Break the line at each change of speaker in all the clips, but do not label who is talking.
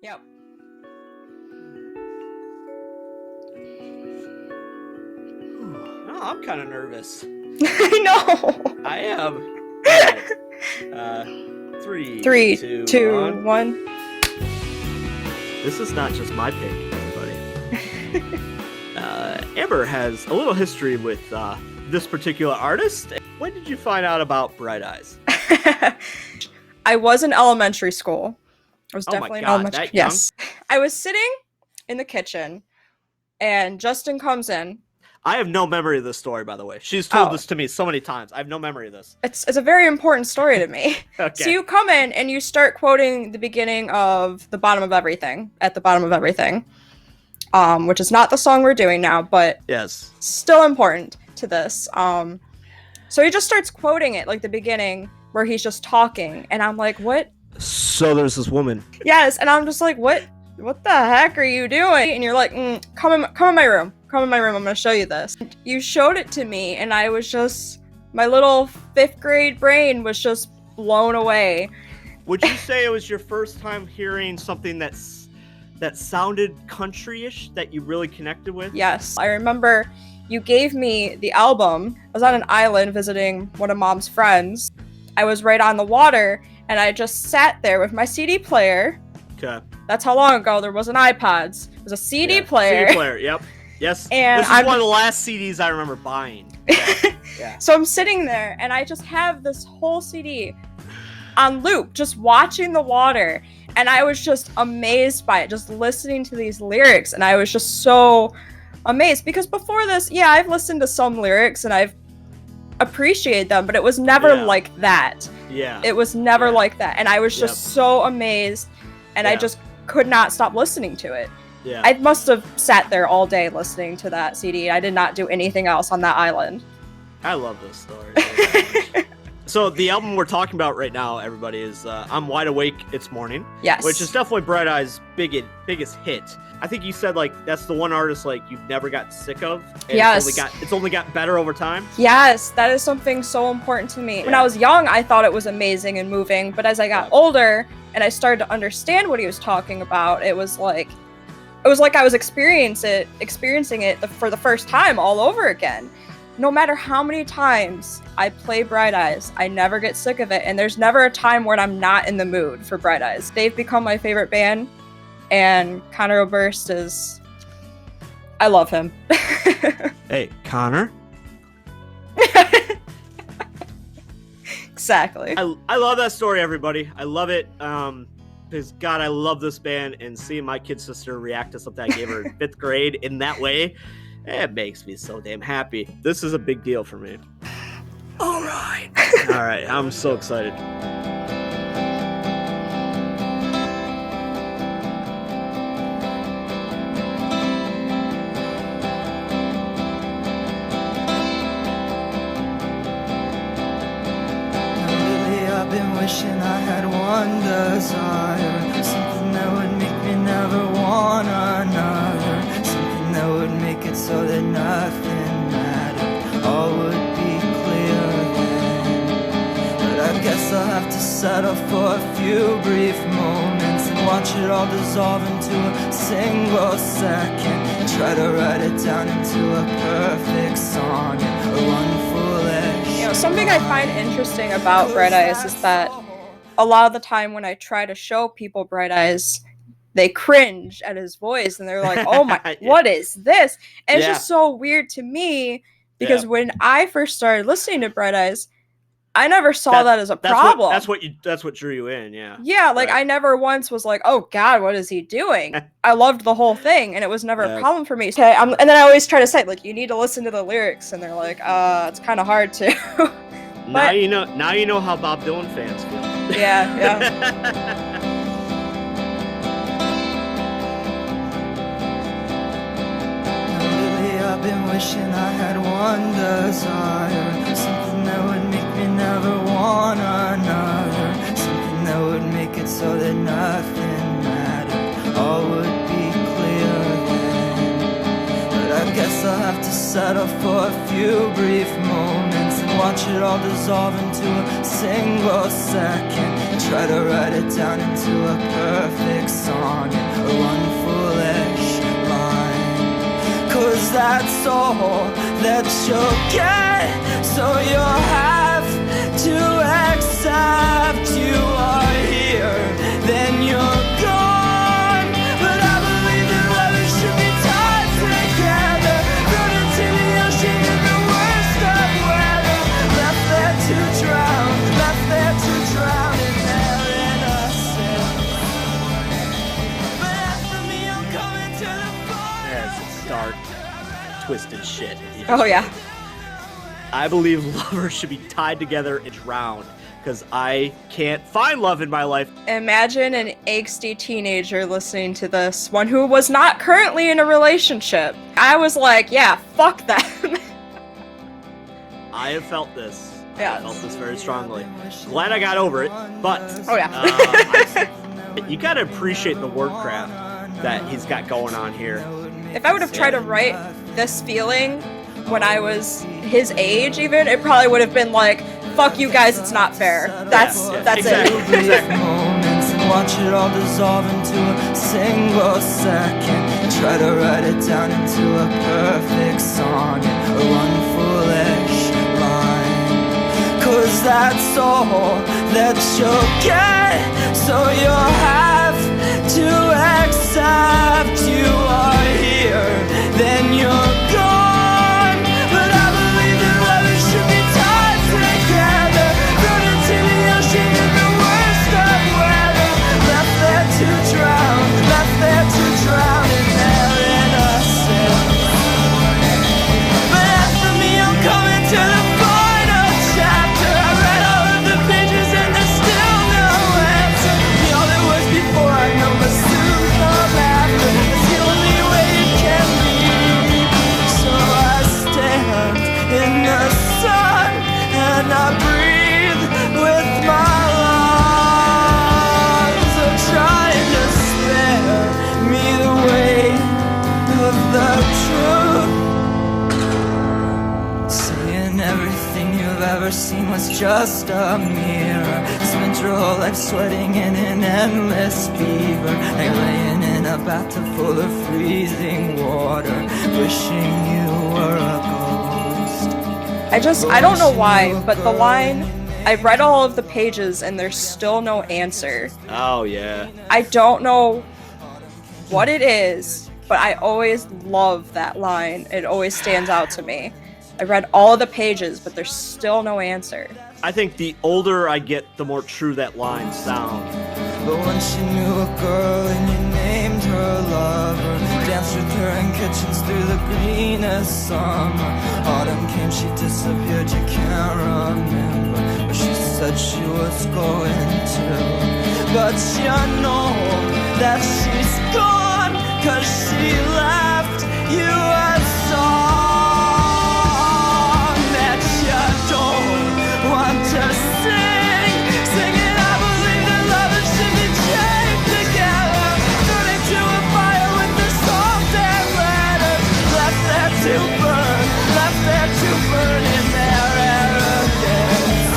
Yep.
Oh, I'm kind of nervous.
I know.
I am. All right. Three,
Three,
two,
two, one.
This is not just my pick, everybody. Amber has a little history with this particular artist. When did you find out about Bright Eyes?
I was in elementary school. I was
Oh my
definitely in
God,
elementary.
that young?
Yes. I was sitting in the kitchen, and Justin comes in.
I have no memory of this story, by the way. She's told
Oh.
this to me so many times. I have no memory of this.
It's a very important story to me.
Okay.
So you come in and you start quoting the beginning of The Bottom of Everything, At the Bottom of Everything, which is not the song we're doing now, but
Yes.
still important to this. So he just starts quoting it, like the beginning, where he's just talking, and I'm like, what?
So there's this woman.
Yes, and I'm just like, what the heck are you doing? And you're like, come in my room. Come in my room, I'm gonna show you this. You showed it to me, and I was just, my little 5th grade brain was just blown away.
Would you say it was your first time hearing something that sounded country-ish that you really connected with?
Yes, I remember you gave me the album. I was on an island visiting one of Mom's friends. I was right on the water, and I just sat there with my CD player.
Okay.
That's how long ago there wasn't iPods. It was a CD player.
CD player, yep. Yes,
and
this is one of the last CDs I remember buying.
Yeah. So I'm sitting there, and I just have this whole CD on loop, just watching the water, and I was just amazed by it, just listening to these lyrics, and I was just so amazed, because before this, yeah, I've listened to some lyrics, and I've appreciated them, but it was never like that.
Yeah.
It was never like that, and I was just so amazed, and I just could not stop listening to it.
Yeah.
I must have sat there all day listening to that CD. I did not do anything else on that island.
I love this story. So the album we're talking about right now, everybody, is I'm Wide Awake, It's Morning.
Yes.
Which is definitely Bright Eyes' biggest hit. I think you said, like, that's the one artist, like, you've never got sick of. And
yes.
It's only got better over time.
Yes, that is something so important to me. Yeah. When I was young, I thought it was amazing and moving, but as I got older and I started to understand what he was talking about, it was like I was experiencing it for the first time all over again. No matter how many times I play Bright Eyes, I never get sick of it, and there's never a time when I'm not in the mood for Bright Eyes. They've become my favorite band, and Connor Oberst is... I love him.
Hey, Connor?
Exactly.
I love that story, everybody. I love it. Because, God, I love this band, and seeing my kid sister react to something I gave her in 5th grade in that way, it makes me so damn happy. This is a big deal for me. All right. All right, I'm so excited.
I've been wishing I had one desire, something that would make me never want another, something that would make it so that nothing mattered, all would be clear again. But I guess I'll have to settle for a few brief moments and watch it all dissolve into a single second, and try to write it down into a perfect sonnet, or one foolish.
You know, something I find interesting about Bright Eyes is that a lot of the time when I try to show people Bright Eyes, they cringe at his voice and they're like, oh my, what is this? And it's just so weird to me, because when I first started listening to Bright Eyes, I never saw that as a problem.
That's what drew you in, yeah.
Yeah, like I never once was like, oh God, what is he doing? I loved the whole thing, and it was never a problem for me. Okay, and then I always try to say, like, you need to listen to the lyrics, and they're like, it's kind of hard to.
Now you know how Bob Dylan fans feel.
Yeah.
I've been wishing I had one desire, something that would make me never want another, something that would make it so that nothing mattered, all would be clear again. But I guess I'll have to settle for a few brief moments and watch it all dissolve into a single second, and try to write it down into a perfect sonnet, that's all that you'll get. So you'll have to accept you are here, then you're gone. But I believe that lovers should be tied together, thrown into the ocean in the worst of weather, left there to drown, left there to drown in their innocence. But as for me, I'm coming to the fire.
There's some dark, twisted shit.
Oh yeah.
I believe lovers should be tied together and drowned because I can't find love in my life.
Imagine an angsty teenager listening to this, one who was not currently in a relationship. I was like, yeah, fuck that.
I have felt this.
Yeah.
I felt this very strongly. Glad I got over it, but
Oh yeah.
you gotta appreciate the wordcraft that he's got going on here.
If I would have tried to write this feeling when I was his age even, it probably would have been like, fuck you guys, it's not fair. That's
exactly.
it.
Exactly.
Moments and watch it all dissolve into a single second, and try to write it down into a perfect sonnet or one foolish line. Cause that's all that you'll get. So you'll have to accept you are here, then you're gone. But I believe that lovers should be tied together, thrown into the ocean in the worst of weather, left there to drown, left there to drown in their innocence. But as for me, I'm coming to the final chapter. I read all of the pages and there's still no answer. The only words before I know must soon come after. It's the only way it can be. So I stand in the sun and I breathe with my lungs. I'm trying to spare me the weight of the truth. Saying everything you've ever seen was just a mirror. Spent your whole life sweating in an endless fever, like laying in a bathtub full of freezing water, wishing you were a ghost.
I don't know why, but the line, I read all of the pages and there's still no answer.
Oh yeah.
I don't know what it is, but I always love that line. It always stands out to me. I read all of the pages, but there's still no answer.
I think the older I get, the more true that line sounds.
But once you knew a girl and you named her lover, danced with her in kitchens through the greenest summer. Autumn came, she disappeared, you can't remember where she said she was going to. But you know that she's gone, 'cause she left you a song that you don't want to sing. Singing, I believe that lovers should be chained together, thrown into a fire with the salt and letters, left there to burn, left there to burn in their arrogance.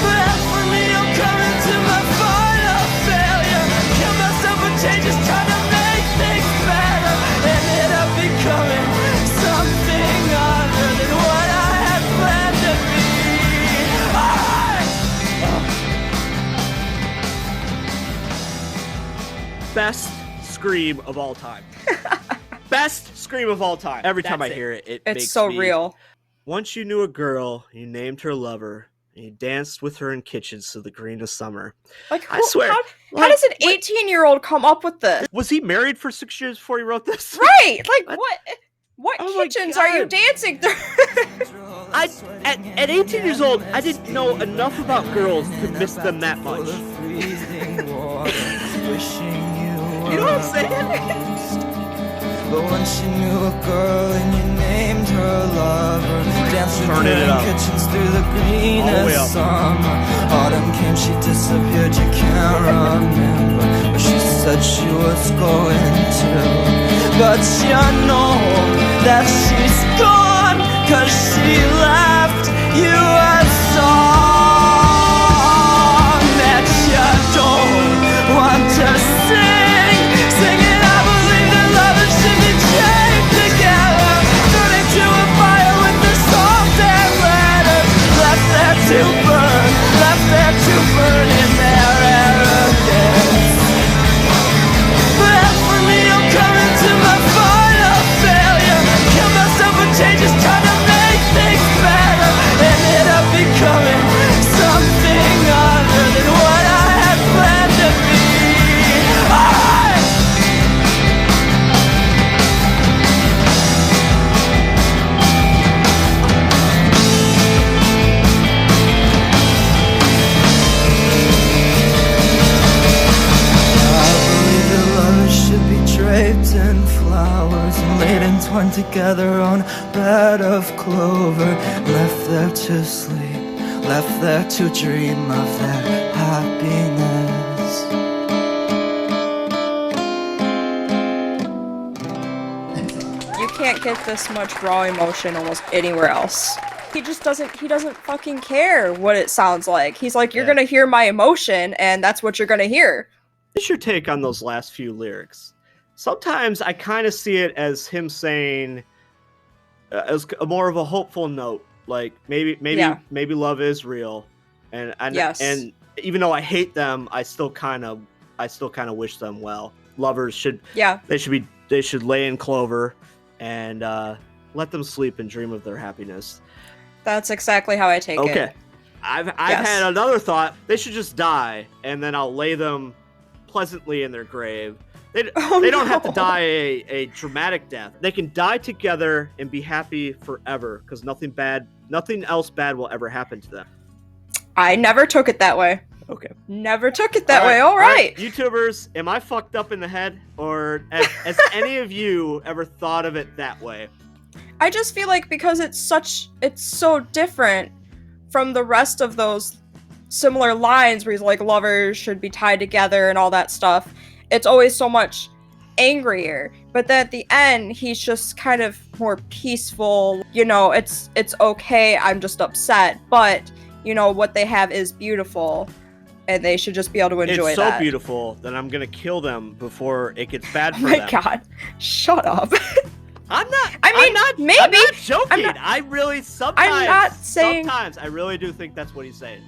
But as for me, I'm coming to my final failure. Kill myself with changes, trying to make things better. Ended up becoming something other than what I had planned to be.
Best scream of all time. Best scream of all time. Every time I
That's it.
hear it, it
It's
makes
so
me...
real.
Once you knew a girl, you named her lover, and you danced with her in kitchens to the green of summer.
Like,
I swear,
how
like,
does an 18-year-old come up with this?
Was he married for 6 years before he wrote this?
Right! Like,
What?
what
Oh my
kitchens are you
God.
dancing through?
At 18 years old, I didn't know enough about girls to miss them that much. You know what I'm saying?
But once you knew a girl and you named her lover, danced with her
Turning it
in
up.
kitchens through the
All the way
greenest
up.
summer. Autumn came, she disappeared, you can't remember where she said she was going to. But you know that she's gone, 'cause she left you a song that you don't want to sing. Singing, I believe that lovers should be chained together. torn together on a bed of clover. Left there to sleep, left there to dream of that happiness.
You can't get this much raw emotion almost anywhere else. He doesn't fucking care what it sounds like. He's like, you're gonna hear my emotion, and that's what you're gonna hear.
What's your take on those last few lyrics? Sometimes I kind of see it as him saying, as a more of a hopeful note, like maybe love is real, and and even though I hate them, I still kind of wish them well. Lovers should they should lay in clover and let them sleep and dream of their happiness.
That's exactly how I take it.
Okay, I've had another thought. They should just die, and then I'll lay them pleasantly in their grave. They don't have to die a dramatic death. They can die together and be happy forever, because nothing else bad will ever happen to them.
I never took it that way.
Okay.
Never took it that way. All right.
YouTubers, am I fucked up in the head, or has any of you ever thought of it that way?
I just feel like because it's so different from the rest of those similar lines where he's like, lovers should be tied together and all that stuff. It's always so much angrier. But then at the end, he's just kind of more peaceful. You know, it's okay, I'm just upset. But, you know, what they have is beautiful. And they should just be able to enjoy that.
It's so beautiful that I'm going to kill them before it gets bad for them.
Oh my god. Shut up.
I'm not joking. I really sometimes I really do think that's what he's saying.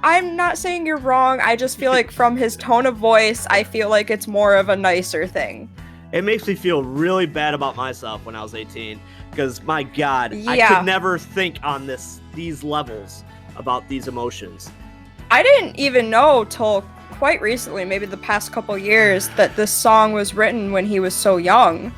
I'm not saying you're wrong. I just feel like from his tone of voice, I feel like it's more of a nicer thing.
It makes me feel really bad about myself when I was 18, because my god, I could never think on these levels about these emotions.
I didn't even know till quite recently, maybe the past couple years, that this song was written when he was so young.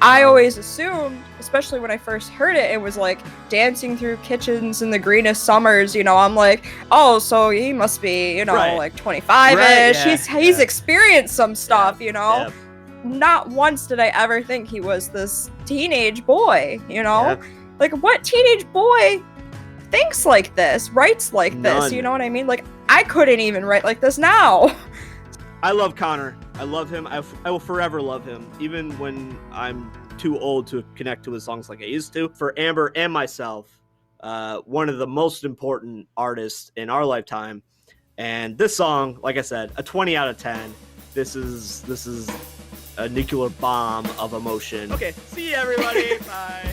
I always assumed, especially when I first heard it, it was like dancing through kitchens in the greenest summers. You know, I'm like, oh, so he must be, you know, like 25-ish. Right, he's experienced some stuff, you know. Yeah. Not once did I ever think he was this teenage boy, you know. Yeah. Like, what teenage boy thinks like this, writes like this? You know what I mean? Like, I couldn't even write like this now.
I love Connor. I love him. I will forever love him, even when I'm too old to connect to his songs like I used to. For Amber and myself, one of the most important artists in our lifetime. And this song, like I said, a 20 out of 10. This is a nuclear bomb of emotion. Okay, see you everybody. Bye.